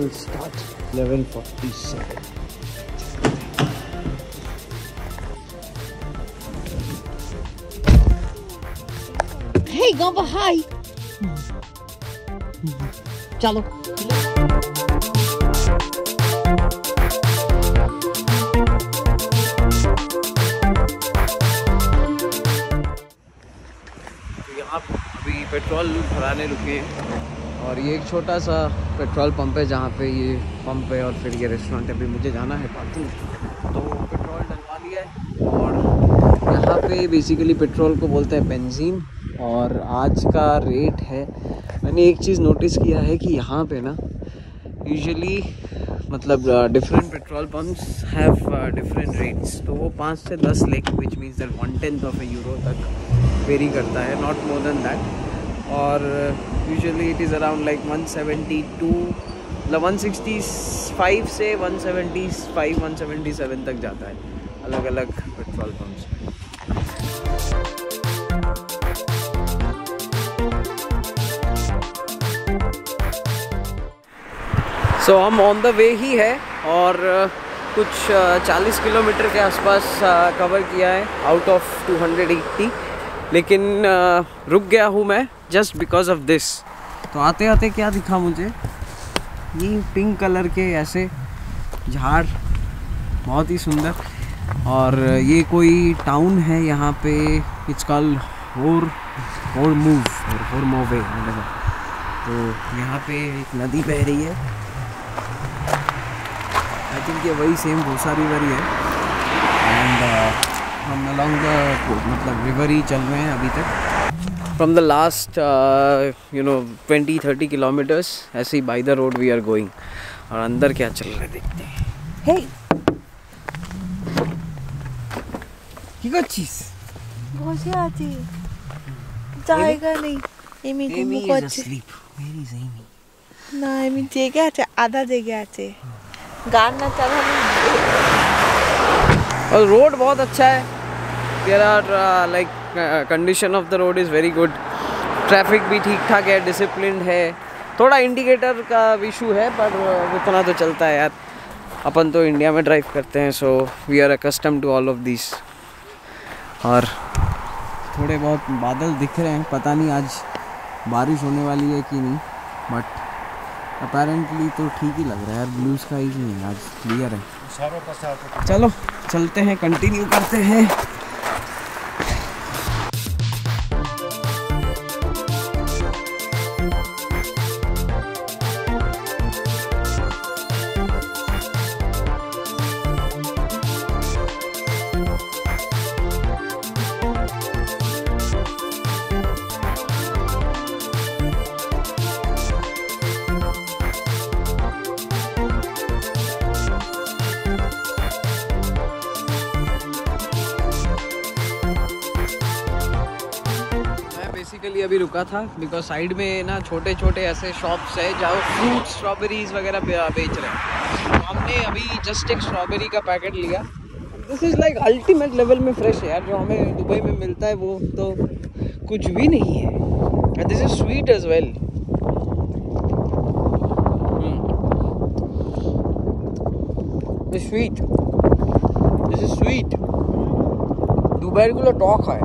will start level 47. Hey, Gamba, hi. चलो। यहाँ अभी पेट्रोल भराने रुके हैं और ये एक छोटा सा पेट्रोल पंप है जहाँ पे ये पंप है और फिर ये रेस्टोरेंट है। अभी मुझे जाना है पार्किंग, तो पेट्रोल डलवा लिया है। और यहाँ पे बेसिकली पेट्रोल को बोलते हैं बेंजीन। और आज का रेट है, मैंने एक चीज़ नोटिस किया है कि यहाँ पे ना यूजुअली मतलब different petrol pumps have different rates. तो वो 5 से 10 लेख विच मीन्स दैट 1/10 यूरो तक वेरी करता है, नॉट मोर देन दैट। और usually it is around like 172 मतलब 165 से 175 177 तक जाता है अलग अलग पेट्रोल पंप्स में। सो हम ऑन द वे ही है और कुछ 40 किलोमीटर के आसपास कवर किया है आउट ऑफ 280। लेकिन रुक गया हूँ मैं जस्ट बिकॉज ऑफ दिस। तो आते आते क्या दिखा मुझे, ये पिंक कलर के ऐसे झाड़, बहुत ही सुंदर। और ये कोई टाउन है यहाँ पे, इट्स कॉल्ड होरमोवे। तो यहाँ पे एक नदी बह रही है, आई थिंक ये वही सेम भूसा रिवर ही है। एंड हम अलॉन्ग द मतलब रिवर ही चल रहे हैं अभी तक। फ्रॉम द लास्ट 20-30 किलोमीटर्स ऐसे ही by the road we are going. और अंदर क्या चल रहा है देखते हैं। हे কি করছিস? বসে আছি, জায়গা নেই। এমি ঘুমো করছে। না, এমি জেগে আছে, আধা জেগে আছে, গান না চালানো। और रोड बहुत अच्छा है। There are like condition of the road is very good. Traffic भी ठीक ठाक है, डिसिप्लिन्ड है। थोड़ा इंडिकेटर का इशू है पर उतना तो चलता है यार, अपन तो इंडिया में ड्राइव करते हैं, so we are accustomed to all of this. और थोड़े बहुत बादल दिख रहे हैं, पता नहीं आज बारिश होने वाली है कि नहीं, बट अपेरेंटली तो ठीक ही लग रहा है यार। ब्लू स्काई ही है आज, क्लियर है। चलो चलते हैं, कंटिन्यू करते हैं। बेसिकली अभी रुका था बिकॉज साइड में ना छोटे छोटे ऐसे शॉप्स है जहाँ फ्रूट स्ट्रॉबेरीज वगैरह बेच रहे हैं। तो हमने अभी जस्ट एक स्ट्रॉबेरी का पैकेट लिया। This is like ultimate level में फ्रेश है यार, जो हमें दुबई में मिलता है वो तो कुछ भी नहीं है। This is sweet as well. Sweet, this is sweet. Dubai गुलो टॉक है।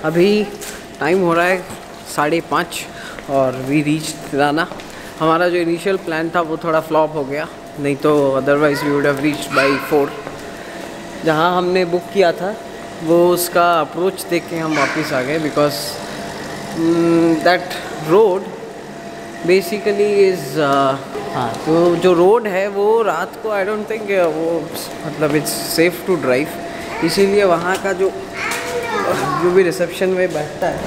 अभी टाइम हो रहा है 5:30 और वी रीच तिराना। हमारा जो इनिशियल प्लान था वो थोड़ा फ्लॉप हो गया, नहीं तो otherwise we would have reached by 4। जहाँ हमने बुक किया था वो उसका अप्रोच देख के हम वापस आ गए because that road basically is हाँ, तो जो रोड है वो रात को आई डोंट थिंक वो मतलब इट्स सेफ़ टू ड्राइव। इसीलिए वहाँ का जो भी रिसेप्शन में बैठता है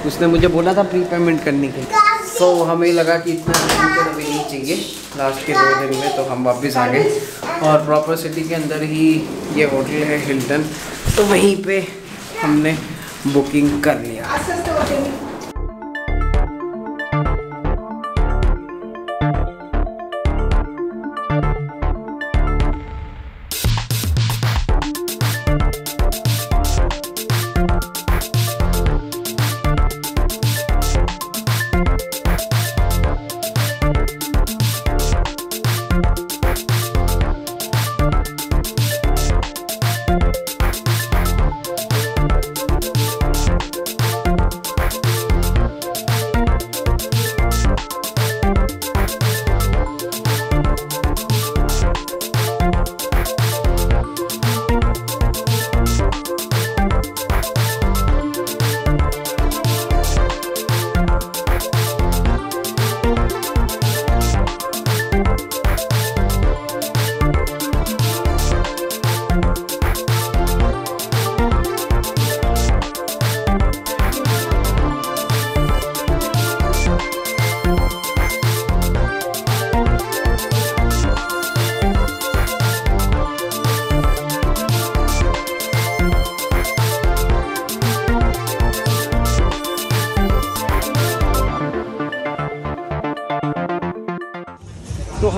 उसने मुझे बोला था प्री पेमेंट करने की। तो हमें लगा कि इतना पेमेंट अभी नहीं चाहिए लास्ट के 2 दिन में, तो हम वापस आ गए। और प्रॉपर सिटी के अंदर ही ये होटल है हिल्टन, तो वहीं पे हमने बुकिंग कर लिया।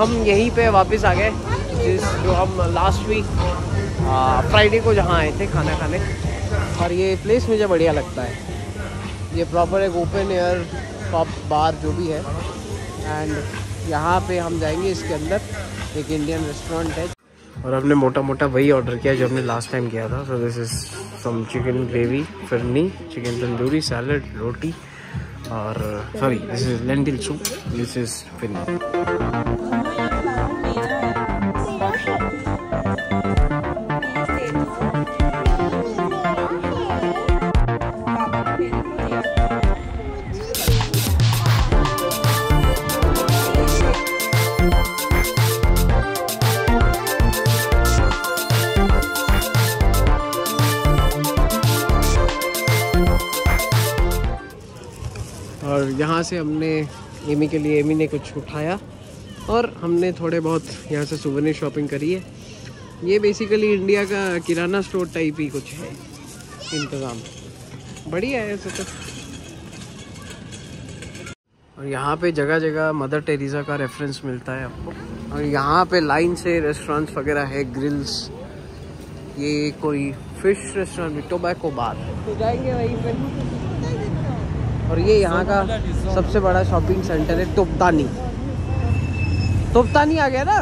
हम यहीं पे वापस आ गए जो हम लास्ट वीक फ्राइडे को जहाँ आए थे खाना खाने। और ये प्लेस मुझे बढ़िया लगता है, ये प्रॉपर एक ओपन एयर पब बार जो भी है। एंड यहाँ पे हम जाएंगे इसके अंदर, एक इंडियन रेस्टोरेंट है। और हमने मोटा मोटा वही ऑर्डर किया जो हमने लास्ट टाइम किया था। So this is some chicken gravy, phirni, chicken tandoori, salad, roti और sorry this is lentil soup, this is phirni. और यहाँ से हमने एमी के लिए, एमी ने कुछ उठाया और हमने थोड़े बहुत यहाँ से सुवेनिर शॉपिंग करी है। ये बेसिकली इंडिया का किराना स्टोर टाइप ही कुछ है इंतज़ाम, बढ़िया है ऐसे तो। और यहाँ पे जगह जगह मदर टेरेसा का रेफरेंस मिलता है आपको। और यहाँ पे लाइन से रेस्टोरेंट्स वगैरह है, ग्रिल्स। ये कोई फिश रेस्टोरेंट, टोबैको बार, तो जाएंगे वहीं पे। और ये यहाँ का सबसे बड़ा शॉपिंग सेंटर है तोप्तानी। तोप्तानी आ गया ना।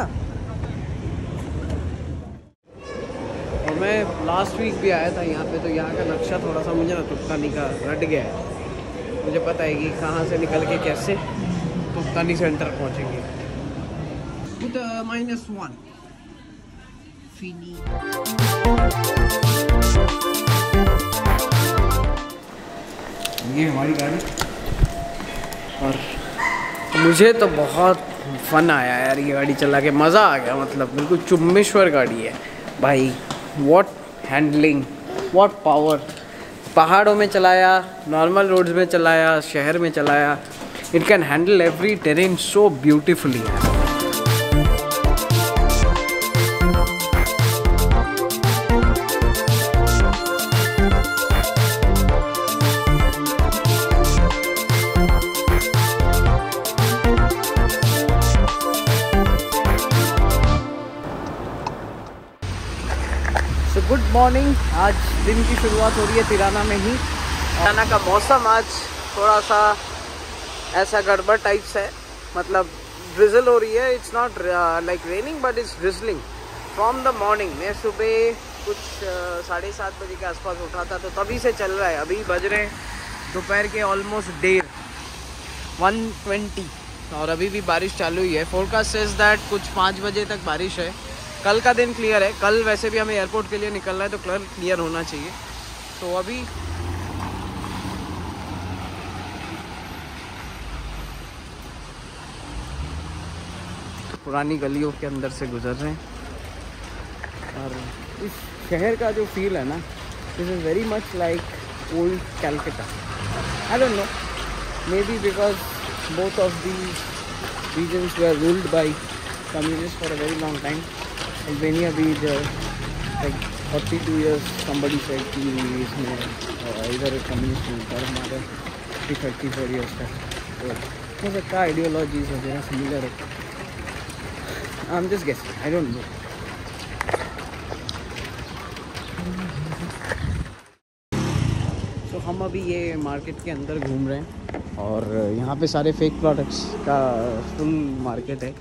और मैं लास्ट वीक भी आया था यहाँ पे, तो यहाँ का नक्शा थोड़ा सा मुझे ना तोप्तानी का रट गया है। मुझे पता है कि कहाँ से निकल के कैसे तोप्तानी सेंटर पहुँचेंगे। -1 फिनी। ये हमारी गाड़ी। और मुझे तो बहुत फन आया यार ये गाड़ी चला के, मज़ा आ गया। मतलब बिल्कुल चुम्मेश्वर गाड़ी है भाई। What handling, what power. पहाड़ों में चलाया, नॉर्मल रोड्स में चलाया, शहर में चलाया, it can handle every terrain so beautifully. Good morning. आज दिन की शुरुआत हो रही है तिराना में ही। तिराना का मौसम आज थोड़ा सा ऐसा गड़बड़ टाइप्स है, मतलब ड्रिजल हो रही है। It's not like raining but it's drizzling from the morning. मैं सुबह कुछ 7:30 बजे के आसपास उठा था, तो तभी से चल रहा है। अभी बज रहे हैं दोपहर के ऑलमोस्ट 1:20 और अभी भी बारिश चालू ही है। फोरकास्ट सेज दैट कुछ 5 बजे तक बारिश है। कल का दिन क्लियर है। कल वैसे भी हमें एयरपोर्ट के लिए निकलना है, तो कल क्लियर होना चाहिए। तो अभी पुरानी गलियों के अंदर से गुजर रहे हैं। और इस शहर का जो फील है ना, this is very much like old Calcutta. I don't know, maybe because both of the reasons were ruled by communist for a very long time. Albania भी like 42 years somebody said कि इसमें इधर communist और हमारे 34 years का, तो हो सकता है आइडियोलॉजीज वगैरह सिमिलर है। I am just guessing, I don't no. तो हम अभी ये मार्केट के अंदर घूम रहे हैं और यहाँ पे सारे फेक प्रोडक्ट्स का फुल मार्केट है।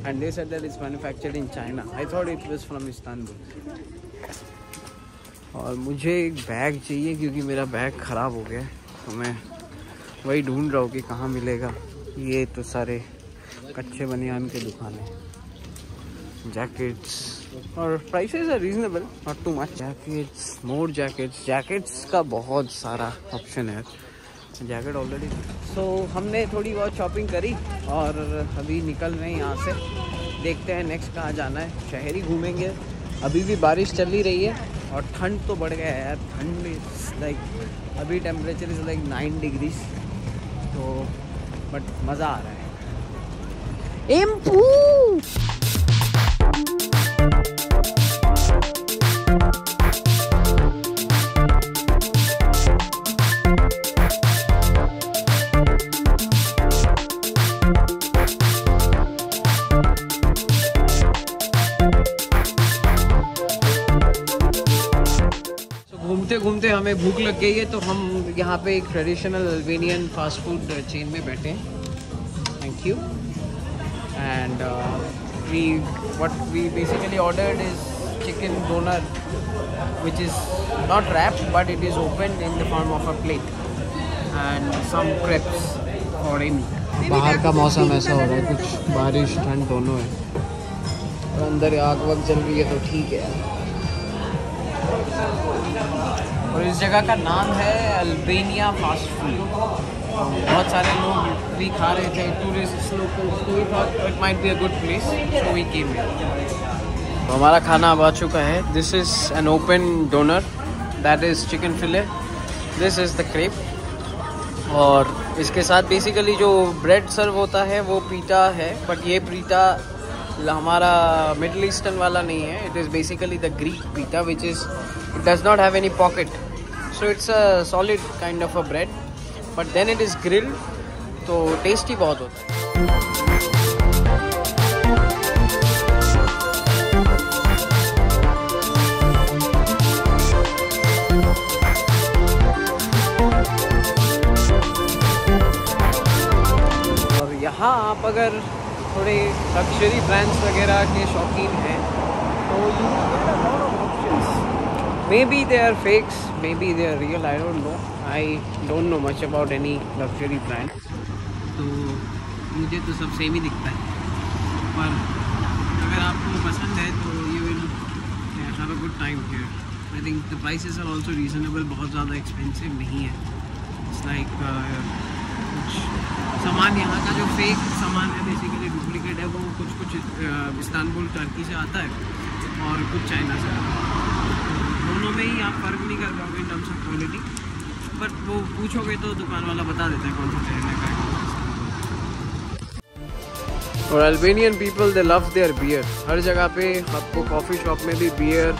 And they said that it's manufactured in China. I thought it was from Istanbul. और मुझे एक बैग चाहिए क्योंकि मेरा बैग ख़राब हो गया है, तो मैं वही ढूंढ रहा हूँ कि कहाँ मिलेगा। ये तो सारे कच्चे बनियान के दुकान है। जैकेट्स और prices are reasonable, not too much. Jackets, more jackets, jackets का बहुत सारा ऑप्शन है। Jacket already. सो हमने थोड़ी बहुत शॉपिंग करी और अभी निकल रहे हैं यहाँ से। देखते हैं नेक्स्ट कहाँ जाना है। शहर ही घूमेंगे। अभी भी बारिश चल ही रही है और ठंड तो बढ़ गया है यार। ठंड इज़ लाइक अभी टेम्परेचर इज़ लाइक 9 डिग्रीज, तो बट मज़ा आ रहा है। एम्पू घूमते घूमते हमें भूख लग गई है, तो हम यहाँ पे एक traditional Albanian fast food chain में बैठे हैं। Thank you. And what we basically ordered is chicken doner, which is not wrapped but it is opened in the form of a plate, and some crepes for in। बाहर का मौसम ऐसा हो रहा है, कुछ बारिश ठंड दोनों है, और अंदर आग वग जल रही है तो ठीक है। और इस जगह का नाम है अल्बेनिया फास्ट फूड। बहुत सारे लोग भी खा रहे थे, टूरिस्ट लोग, तो we thought it might be a good place, so we came here. तो हमारा खाना अब आ चुका है। This is an open doner, that is chicken fillet, this is the crepe, और इसके साथ बेसिकली जो ब्रेड सर्व होता है वो पीटा है, बट ये पीटा हमारा मिडल ईस्टर्न वाला नहीं है। It is basically the Greek pita, which is it does not have any pocket, so it's a solid kind of a bread, but then it is grilled, तो टेस्टी बहुत होता है। और यहाँ आप अगर थोड़े लग्जरी ब्रांड्स वगैरह के शौकीन हैं तो you get a lot of options. Maybe they are fakes, maybe they are real, I don't know, I don't know much about any luxury brand. तो मुझे तो सब सेम ही दिखता है, पर अगर आपको पसंद है तो you will have a good time here. I think the prices are also reasonable, बहुत ज़्यादा एक्सपेंसिव नहीं है। इट्स लाइक कुछ सामान यहाँ का जो फेक सामान है, बेसिकली डुप्लीकेट है, वो कुछ इस्तांबुल टर्की से आता है और कुछ चाइना से आता है। दोनों में ही आप फ़र्क नहीं कर पाओगे in terms of quality, but वो पूछोगे तो दुकान वाला बता देता है कौन सा ब्रांड है। और Albanian people they love their beer. हर जगह पे आपको कॉफ़ी शॉप में भी बियर,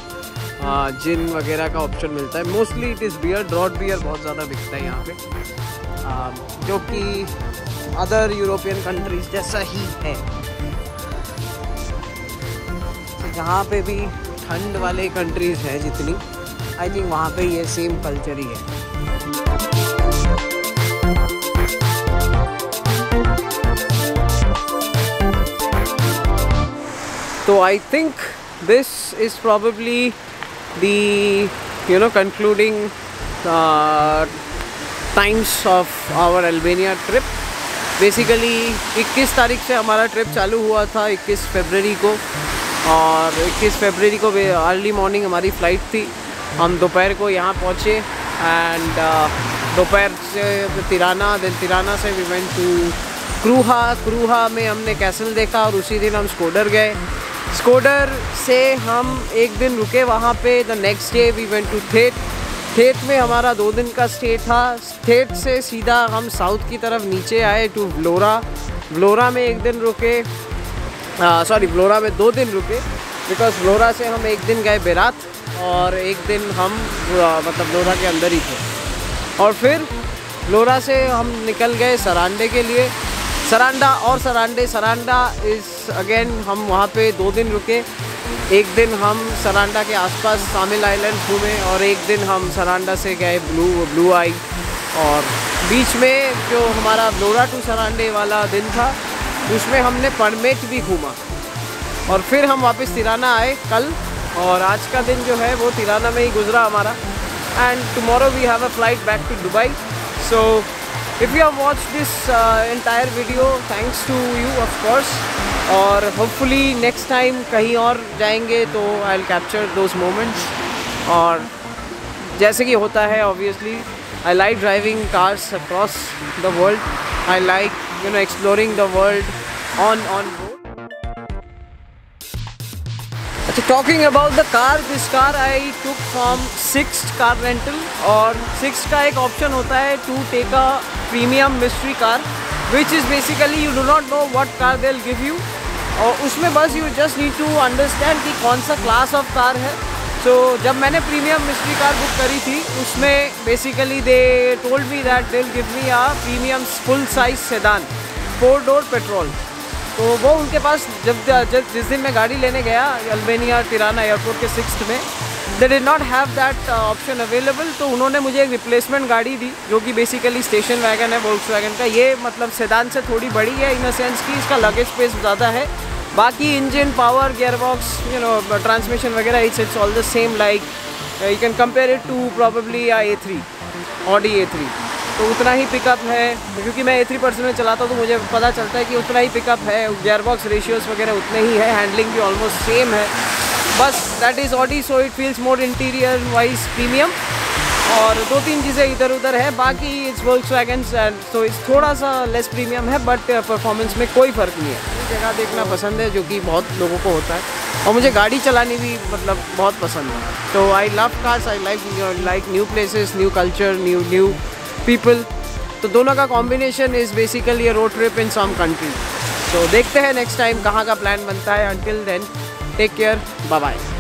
जिन वगैरह का ऑप्शन मिलता है। Mostly it is beer, draught beer बहुत ज़्यादा बिकता है यहाँ पे, जो कि अदर यूरोपियन कंट्रीज जैसा ही है। तो जहाँ पे भी ठंड वाले कंट्रीज हैं जितनी, आई थिंक वहाँ पे ये सेम कल्चर ही है। तो I think this is probably the concluding times of our Albania trip। Basically 21 तारीख से हमारा ट्रिप चालू हुआ था, 21 फरवरी को, और 21 फरवरी को अर्ली मॉर्निंग हमारी फ़्लाइट थी। हम दोपहर को यहाँ पहुँचे, एंड दोपहर से तिराना, देन तिराना से वी वेंट टू क्रूहा में हमने कैसल देखा, और उसी दिन हम स्कोडर गए। स्कोडर से हम एक दिन रुके वहाँ पे। The next day we went to थेट में हमारा 2 दिन का स्टे था। थेट से सीधा हम साउथ की तरफ नीचे आए टू व्लोरा में एक दिन रुके, व्लोरा में 2 दिन रुके, बिकॉज व्लोरा से हम एक दिन गए बेरात, और एक दिन हम मतलब व्लोरा के अंदर ही थे। और फिर व्लोरा से हम निकल गए सरांडे के लिए। सरांडा इज़ अगेन, हम वहाँ पे 2 दिन रुके। एक दिन हम सरांडा के आसपास सामिल आइलैंड घूमे, और एक दिन हम सरांडा से गए ब्लू आई, और बीच में जो हमारा व्लोरा टू सरांडे वाला दिन था उसमें हमने पड़मेट भी घूमा, और फिर हम वापस तिराना आए कल, और आज का दिन जो है वो तिराना में ही गुजरा हमारा। And tomorrow we have a flight back to Dubai. So if you have watched this entire video, thanks to you of course, और hopefully next time कहीं और जाएंगे तो I'll capture those moments। और जैसे कि होता है obviously, I like driving cars across the world, I like exploring the world on road। अच्छा, talking about the car, this car I took from Sixt car rental, और Sixt का एक option होता है to take a premium mystery car, which is basically you do not know what car they'll give you, और उसमें बस you just need to understand कि कौन सा class of car है। So जब मैंने प्रीमियम मिस्ट्री कार बुक करी थी, उसमें basically they told me that they'll give me a premium full size sedan 4-door petrol. तो वो उनके पास जिस दिन मैं गाड़ी लेने गया अल्बेनिया तिराना एयरपोर्ट के 6th में, they did not have that option available, तो उन्होंने मुझे एक रिप्लेसमेंट गाड़ी दी जो कि बेसिकली स्टेशन वैगन है वोल्क्सवैगन का। ये मतलब सेडान से थोड़ी बड़ी है इन अ सेंस कि इसका लगेज स्पेस ज़्यादा है, बाकी engine power gear box transmission वगैरह it's all the same, like you can compare it to probably A3 Audi A3। तो उतना ही पिकअप है, क्योंकि मैं A3 पर्सनल चलाता हूँ तो मुझे पता चलता है कि उतना ही पिकअप है, गियर बॉक्स रेशियोज़ वगैरह उतने ही है, हैंडलिंग भी ऑलमोस्ट सेम है, बस that is Audi, so it feels more interior wise premium. और 2-3 चीज़ें इधर उधर है, बाकी इट्स वोल्क्सवैगन तो इट्स थोड़ा सा लेस प्रीमियम है, बट परफॉर्मेंस में कोई फ़र्क नहीं है। जगह देखना पसंद है जो कि बहुत लोगों को होता है, और मुझे गाड़ी चलानी भी मतलब बहुत पसंद है। तो I love cars, I like new places, new culture, new people. तो दोनों का combination is basically a road trip in some country. तो देखते हैं नेक्स्ट टाइम कहाँ का प्लान बनता है। Until then take care, bye bye.